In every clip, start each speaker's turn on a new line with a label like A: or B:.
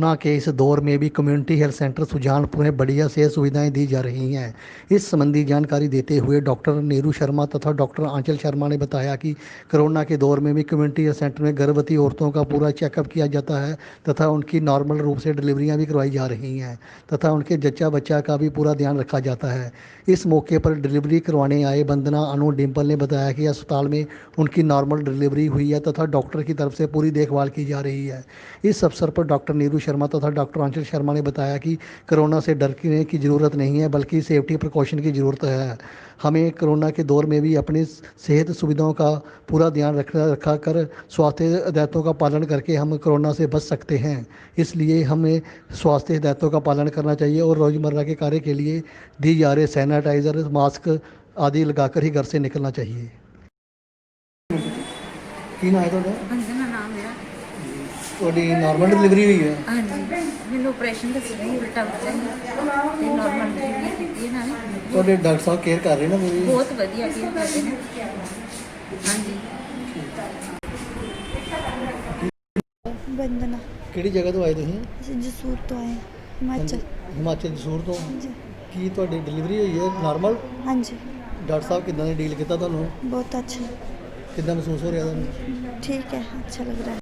A: Corona के इस दौर में भी कम्युनिटी हेल्थ सेंटर सुजानपुर में बढ़िया सेहत सुविधाएं दी जा रही हैं। इस संबंधी जानकारी देते हुए डॉक्टर नीरू शर्मा तथा डॉक्टर आंचल शर्मा ने बताया कि कोरोना के दौर में भी कम्युनिटी हेल्थ सेंटर में गर्भवती औरतों का पूरा चेकअप किया जाता है तथा उनकी नॉर्मल रूप से डिलीवरियां भी करवाई जा रही हैं तथा उनके जच्चा बच्चा का भी पूरा ध्यान रखा जाता है। इस मौके पर डिलीवरी करवाने आए वंदना अनु डिम्पल ने बताया कि अस्पताल में उनकी नॉर्मल डिलीवरी हुई है तथा डॉक्टर की तरफ से पूरी देखभाल की जा रही है। इस अवसर पर डॉक्टर नीरू शर्मा तथा डॉक्टर आंचल शर्मा ने बताया कि कोरोना से डरने की ज़रूरत नहीं है बल्कि सेफ्टी प्रिकॉशन की ज़रूरत है। हमें कोरोना के दौर में भी अपनी सेहत सुविधाओं का पूरा ध्यान रखा कर स्वास्थ्य हिदायतों का पालन करके हम कोरोना से बच सकते हैं। इसलिए हमें स्वास्थ्य हिदायतों का पालन करना चाहिए और रोज़मर्रा के कार्य के लिए दी जा रहे सैनिटाइज़र मास्क आदि लगाकर ही घर से निकलना चाहिए। की नाम है
B: वंदना नाम मेरा।
A: ਤੁਹਾਡੀ ਨਾਰਮਲ ਡਿਲੀਵਰੀ ਹੋਈ ਹੈ?
B: ਹਾਂਜੀ ਮੈਨੂੰ ਆਪਰੇਸ਼ਨ ਦੱਸਿਆ ਸੀ ਉਲਟਾ ਬੱਚਾ ਸੀ ਤੇ ਨਾਰਮਲ ਡਿਲੀਵਰੀ ਕੀਤੀ ਇਹਨਾਂ ਨੇ।
A: ਤੁਹਾਡੇ ਡਾਕਟਰ ਸਾਹਿਬ ਕੇਅਰ ਕਰ ਰਹੇ ਨੇ ਪੂਰੀ?
B: ਬਹੁਤ ਵਧੀਆ ਕੇਅਰ ਕਰਦੇ ਨੇ। ਹਾਂਜੀ
C: वंदना
A: ਕਿਹੜੀ ਜਗ੍ਹਾ ਤੋਂ ਆਏ ਤੁਸੀਂ?
C: ਅਸੀਂ ਜਸੂਰ ਤੋਂ ਆਏ ਹਾਂ, ਹਿਮਾਚਲ।
A: ਹਿਮਾਚਲ ਜਸੂਰ ਤੋਂ।
C: ਹਾਂਜੀ
A: ਕੀ ਤੁਹਾਡੀ ਡਿਲੀਵਰੀ ਹੋਈ ਹੈ ਨਾਰਮਲ?
C: ਹਾਂਜੀ
A: ਡਾਕਟਰ ਸਾਹਿਬ ਕਿੱਦਾਂ ਨੇ ਡੀਲ ਕੀਤਾ ਤੁਹਾਨੂੰ?
C: बहुत अच्छा
A: ਕਿੱਦਾਂ ਮਹਿਸੂਸ ਹੋ ਰਿਹਾ ਤੁਹਾਨੂੰ?
C: ठीक है, अच्छा लग रहा है।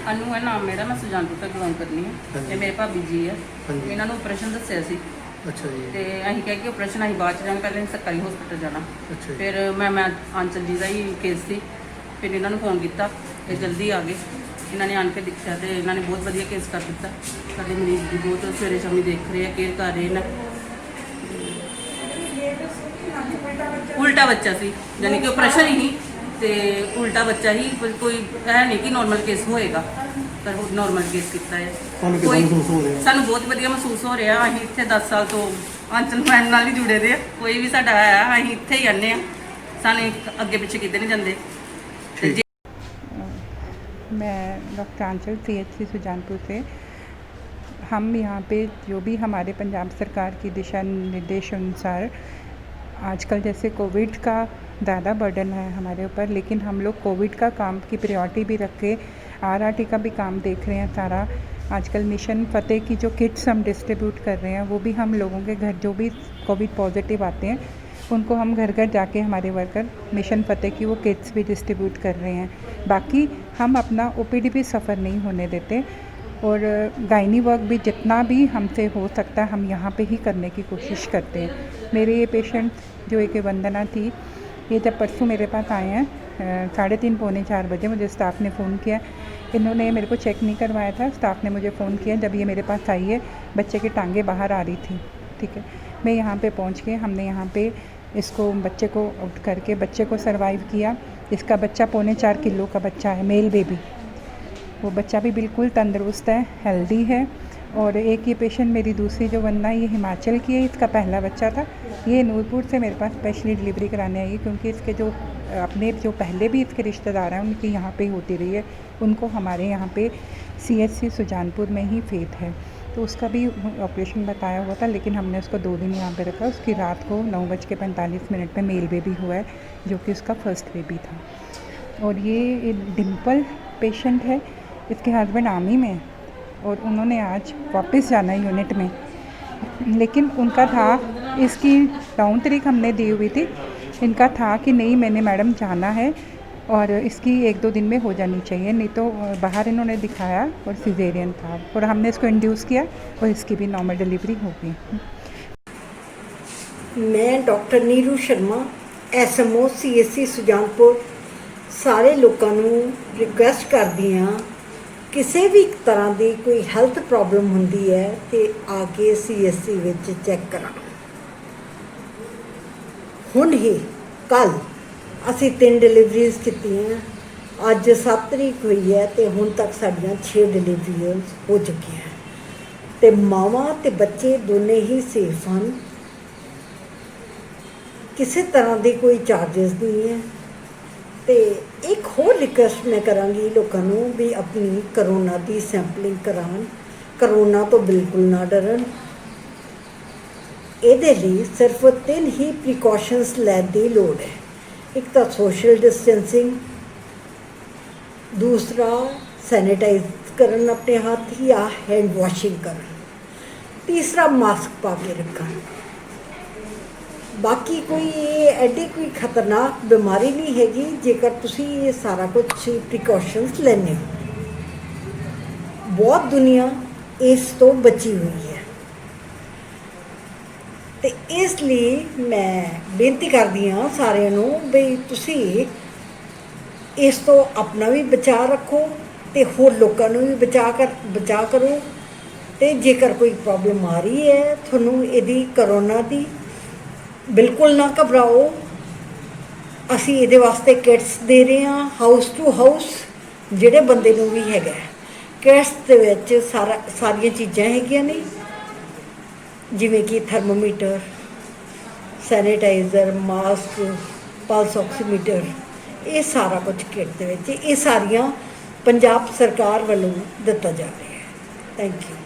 D: ਅਨੂ ਹੈ ਨਾਮ ਮੇਰਾ, ਮੈਂ ਸੁਜਾਨਪੁਰ ਤੋਂ ਬਿਲੋਂਗ ਕਰਨੀ ਹੈ।
A: ਹਾਂਜੀ।
D: ਇਹ ਮੇਰੇ ਭਾਬੀ ਜੀ ਆ।
A: ਹਾਂਜੀ।
D: ਇਹਨਾਂ ਨੂੰ ਆਪਰੇਸ਼ਨ ਦੱਸਿਆ ਸੀ
A: ਅੱਛਾ ਜੀ।
D: ਤੇ ਅਸੀਂ ਕਿਹਾ ਕਿ ਆਪਰੇਸ਼ਨ ਅਸੀਂ ਬਾਅਦ ਚ ਜਾਣਾ, ਪਹਿਲੇ ਅਸੀਂ ਸਰਕਾਰੀ ਹਸਪੀਟਲ ਜਾਣਾ।
A: ਅੱਛਾ ਜੀ।
D: ਫਿਰ ਮੈਂ ਆਂਚਲ ਜੀ ਦਾ ਹੀ ਕੇਸ ਸੀ, ਫਿਰ ਇਹਨਾਂ ਨੂੰ ਫੋਨ ਕੀਤਾ ਤੇ ਜਲਦੀ ਆ ਗਏ। ਇਹਨਾਂ ਨੇ ਆਣ ਕੇ ਦੇਖਿਆ ਤੇ ਇਹਨਾਂ ਨੇ ਬਹੁਤ ਵਧੀਆ ਕੇਸ ਕਰ ਦਿੱਤਾ। ਸਾਡੇ ਮਰੀਜ਼ ਦੀ ਬਹੁਤ ਸਵੇਰੇ ਸ਼ਾਮੀ ਦੇਖ ਰਹੇ ਆ, ਕੇਅਰ ਕਰ ਰਹੇ ਨੇ। ਉਲਟਾ ਬੱਚਾ ਸੀ, ਯਾਨੀ ਕਿ ਆਪਰੇਸ਼ਨ ਹੀ ਤੇ ਉਲਟਾ ਬੱਚਾ ਹੀ, ਕੋਈ ਹੈ ਨਹੀਂ ਕਿ ਨਾਰਮਲ ਕੇਸ ਹੋਏਗਾ, ਪਰ ਨਾਰਮਲ ਕੇਸ ਕੀਤਾ ਹੈ।
A: ਤੁਹਾਨੂੰ ਕਿੱਦਾਂ ਮਹਿਸੂਸ ਹੋ ਰਿਹਾ?
D: ਸਾਨੂੰ ਬਹੁਤ ਵਧੀਆ ਮਹਿਸੂਸ ਹੋ ਰਿਹਾ। ਅਸੀਂ ਇੱਥੇ 10 ਸਾਲ ਤੋਂ ਆਂਚਲ ਮੈਨ ਨਾਲ ਹੀ ਜੁੜੇ ਦੇ ਆ। ਕੋਈ ਵੀ ਸਾਡਾ ਹੈ ਅਸੀਂ ਇੱਥੇ ਹੀ ਆਨੇ ਆ, ਸਾਨੂੰ ਅੱਗੇ ਪਿੱਛੇ ਕਿਤੇ ਨਹੀਂ ਜਾਂਦੇ। ਤੇ ਜੇ
E: मैं डॉक्टर आंचल CHC सुजानपुर से। हम यहाँ पे जो भी हमारे पंजाब सरकार की दिशा निर्देश अनुसार आजकल जैसे कोविड का ज़्यादा बर्डन है हमारे ऊपर, लेकिन हम लोग कोविड का काम की प्रायोरिटी भी रख के RRT का भी काम देख रहे हैं सारा। आजकल मिशन फतेह की जो किट्स हम डिस्ट्रीब्यूट कर रहे हैं वो भी हम लोगों के घर जो भी कोविड पॉजिटिव आते हैं उनको हम घर घर जाके हमारे वर्कर मिशन फतेह की वो किट्स भी डिस्ट्रीब्यूट कर रहे हैं। बाकी हम अपना OPD भी सफ़र नहीं होने देते और गायनी वर्क भी जितना भी हमसे हो सकता है हम यहाँ पे ही करने की कोशिश करते हैं। मेरे ये पेशेंट जो एक वंदना थी, ये जब परसों मेरे पास आए हैं 3:30 पौने 4 बजे, मुझे स्टाफ ने फ़ोन किया। इन्होंने मेरे को चेक नहीं करवाया था, स्टाफ ने मुझे फ़ोन किया जब ये मेरे पास आई है। बच्चे की टांगें बाहर आ रही थी, ठीक है। मैं यहाँ पे पहुँच के हमने यहाँ पे इसको बच्चे को आउट करके बच्चे को सर्वाइव किया। इसका बच्चा 3.25 किलो का बच्चा है, मेल बेबी। वो बच्चा भी बिल्कुल तंदुरुस्त है, हेल्दी है। और एक ये पेशेंट मेरी दूसरी जो वंदना, ये हिमाचल की है, इसका पहला बच्चा था। ये नूरपुर से मेरे पास स्पेशली डिलीवरी कराने आई है क्योंकि इसके जो अपने जो पहले भी इसके रिश्तेदार हैं उनकी यहाँ पे होती रही है, उनको हमारे यहाँ पे CHC सुजानपुर में ही फेथ है, तो उसका भी ऑपरेशन बताया हुआ था, लेकिन हमने उसको 2 दिन यहाँ पे रखा। उसकी रात को 9:45 पे मेल बेबी हुआ है जो कि उसका फर्स्ट बेबी था। और ये डिम्पल पेशेंट है, इसके हस्बैंड आर्मी में हैं और उन्होंने आज वापस जाना है यूनिट में, लेकिन उनका था, इसकी डाउन तारीख हमने दी हुई थी, इनका था कि नहीं मैंने मैडम जाना है और इसकी 1-2 दिन में हो जानी चाहिए, नहीं तो बाहर इन्होंने दिखाया और सिजेरियन था और हमने इसको इंड्यूस किया और इसकी भी नॉर्मल डिलीवरी हो गई।
F: मैं doctor Neeru Sharma SMO CHC Sujanpur सारे लोगों ਨੂੰ रिक्वेस्ट करदी हाँ, किसी भी तरह की कोई हैल्थ प्रॉब्लम होंदी है तो आके CHC विच चेक कराना। हुण ही कल ਅਸੀਂ 3 डिलीवरीज कीतियां, अज 7 तरीक हुई है तो हुण तक साड़ियां 6 डिलीवरीज हो चुकी हैं तो मावां ते बच्चे दोने ही सेफ हैं। किसी तरह की कोई चार्जिस नहीं है। तो एक होर रिक्वेस्ट मैं करांगी लोगों को भी अपनी करोना की सैंपलिंग करान, करोना तो बिल्कुल ना डरन। ਇਹਦੇ ਲਈ सिर्फ 3 ही प्रिकॉशनस लैन की लोड़ है। एक तो सोशल डिस्टेंसिंग, दूसरा ਸੈਨੀਟਾਈਜ਼ ਕਰਨ ਆਪਣੇ ਹੱਥ ਜਾਂ ਹੈਂਡ ਵਾਸ਼ਿੰਗ ਕਰਨ। ਤੀਸਰਾ ਮਾਸਕ ਪਾ ਕੇ ਰੱਖਣ। ਬਾਕੀ ਕੋਈ ਇਹ ਐਡੀ ਕੋਈ ਖਤਰਨਾਕ ਬਿਮਾਰੀ ਨਹੀਂ ਹੈਗੀ ਜੇਕਰ ਤੁਸੀਂ ਇਹ ਸਾਰਾ ਕੁਝ ਪ੍ਰੀਕਾਸ਼ਨਸ ਲੈਂਦੇ ਹੋ। ਬਹੁਤ ਦੁਨੀਆ ਇਸ ਤੋਂ ਬਚੀ ਹੋਈ ਹੈ ਤੇ ਇਸ ਲਈ ਮੈਂ ਬੇਨਤੀ ਕਰਦੀ ਹਾਂ ਸਾਰਿਆਂ ਨੂੰ ਵੀ ਤੁਸੀਂ ਇਸ ਤੋਂ ਆਪਣਾ ਵੀ ਬਚਾਅ ਰੱਖੋ ਤੇ ਹੋਰ ਲੋਕਾਂ ਨੂੰ ਵੀ ਬਚਾਅ ਕਰੋ। ਤੇ ਜੇਕਰ ਕੋਈ ਪ੍ਰੋਬਲਮ ਆ ਰਹੀ ਹੈ ਤੁਹਾਨੂੰ ਇਹਦੀ ਕਰੋਨਾ ਦੀ, ਬਿਲਕੁਲ ਨਾ ਘਬਰਾਓ। ਅਸੀਂ ਇਹਦੇ ਵਾਸਤੇ ਕਿਟਸ ਦੇ ਰਹੇ ਹਾਂ ਹਾਊਸ ਟੂ ਹਾਊਸ। ਜਿਹੜੇ ਬੰਦੇ ਨੂੰ ਵੀ ਹੈਗਾ ਕਿਟਸ ਦੇ ਵਿੱਚ ਸਾਰੀਆਂ ਚੀਜ਼ਾਂ ਹੈਗੀਆਂ ਨੇ, ਜਿਵੇਂ ਕਿ thermometer, sanitiser, mask, pulse oximeter, ਇਹ ਸਾਰਾ ਕੁਝ ਕਿਟ ਦੇ ਵਿੱਚ ਇਹ ਸਾਰੀਆਂ ਪੰਜਾਬ ਸਰਕਾਰ ਵੱਲੋਂ ਦਿੱਤਾ ਜਾ ਰਿਹਾ ਹੈ। Thank you.